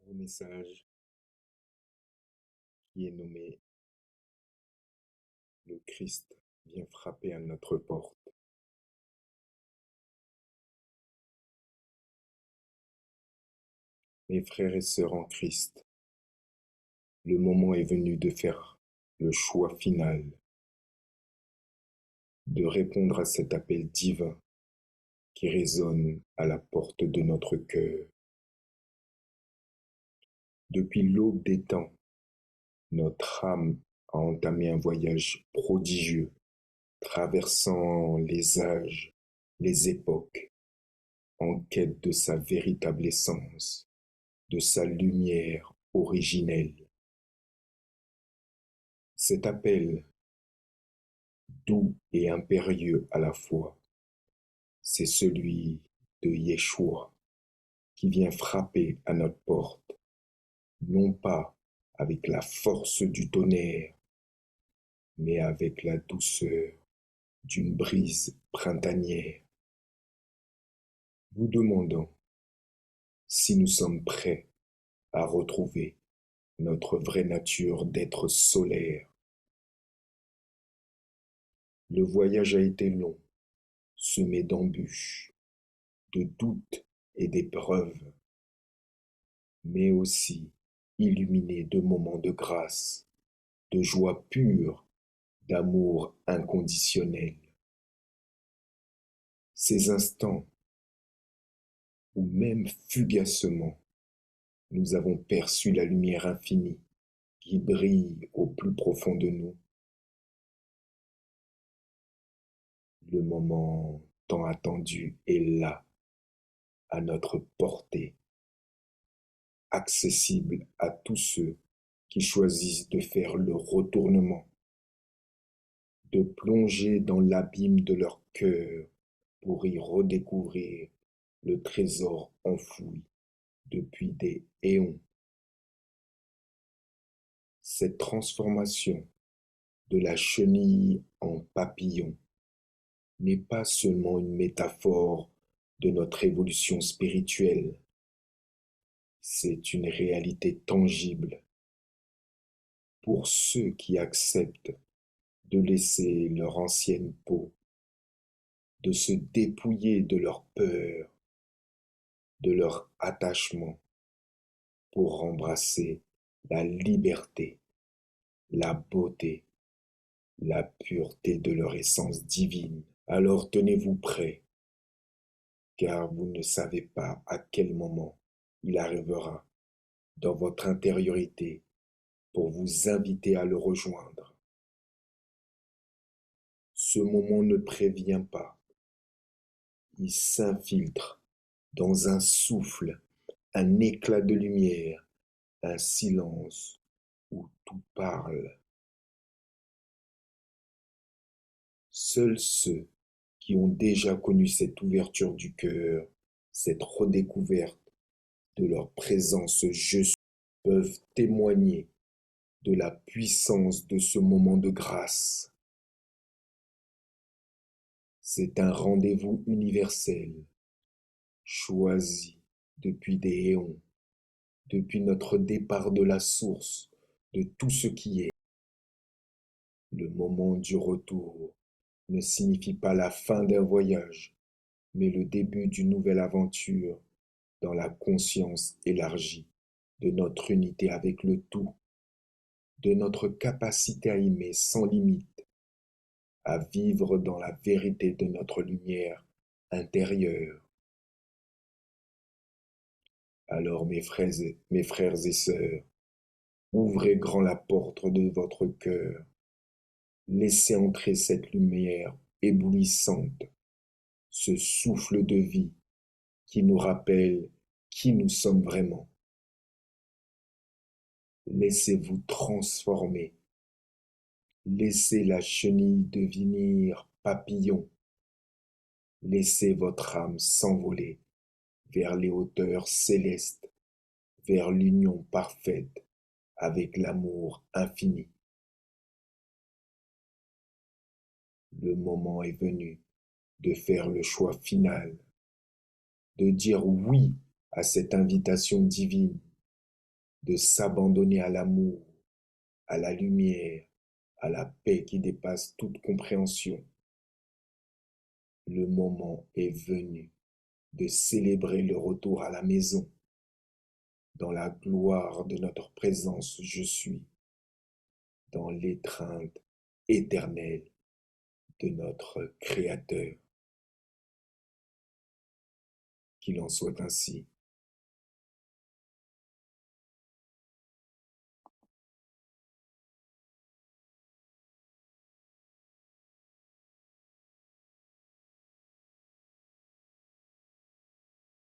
Au message qui est nommé le Christ vient frapper à notre porte. Mes frères et sœurs en Christ, le moment est venu de faire le choix final, de répondre à cet appel divin qui résonne à la porte de notre cœur. Depuis l'aube des temps, notre âme a entamé un voyage prodigieux, traversant les âges, les époques, en quête de sa véritable essence, de sa lumière originelle. Cet appel, doux et impérieux à la fois, c'est celui de Yeshua qui vient frapper à notre porte, non pas avec la force du tonnerre, mais avec la douceur d'une brise printanière, vous demandant si nous sommes prêts à retrouver notre vraie nature d'être solaire. Le voyage a été long, semé d'embûches, de doutes et d'épreuves, mais aussi illuminé de moments de grâce, de joie pure, d'amour inconditionnel. Ces instants où même fugacement nous avons perçu la lumière infinie qui brille au plus profond de nous, le moment tant attendu est là, à notre portée, accessible à tous ceux qui choisissent de faire le retournement, de plonger dans l'abîme de leur cœur pour y redécouvrir le trésor enfoui depuis des éons. Cette transformation de la chenille en papillon n'est pas seulement une métaphore de notre évolution spirituelle, c'est une réalité tangible pour ceux qui acceptent de laisser leur ancienne peau, de se dépouiller de leur peur, de leur attachement pour embrasser la liberté, la beauté, la pureté de leur essence divine. Alors tenez-vous prêts, car vous ne savez pas à quel moment il arrivera dans votre intériorité pour vous inviter à le rejoindre. Ce moment ne prévient pas, il s'infiltre dans un souffle, un éclat de lumière, un silence où tout parle. Seuls ceux qui ont déjà connu cette ouverture du cœur, cette redécouverte de leur présence je suis, peuvent témoigner de la puissance de ce moment de grâce. C'est un rendez-vous universel, choisi depuis des éons, depuis notre départ de la source de tout ce qui est. Le moment du retour ne signifie pas la fin d'un voyage, mais le début d'une nouvelle aventure dans la conscience élargie de notre unité avec le tout, de notre capacité à aimer sans limite, à vivre dans la vérité de notre lumière intérieure. Alors mes frères et sœurs, ouvrez grand la porte de votre cœur, laissez entrer cette lumière éblouissante, ce souffle de vie qui nous rappelle qui nous sommes vraiment. Laissez-vous transformer, laissez la chenille devenir papillon, laissez votre âme s'envoler vers les hauteurs célestes, vers l'union parfaite avec l'amour infini. Le moment est venu de faire le choix final, de dire oui à cette invitation divine, de s'abandonner à l'amour, à la lumière, à la paix qui dépasse toute compréhension. Le moment est venu de célébrer le retour à la maison. Dans la gloire de notre présence, je suis, dans l'étreinte éternelle de notre Créateur. Qu'il en soit ainsi.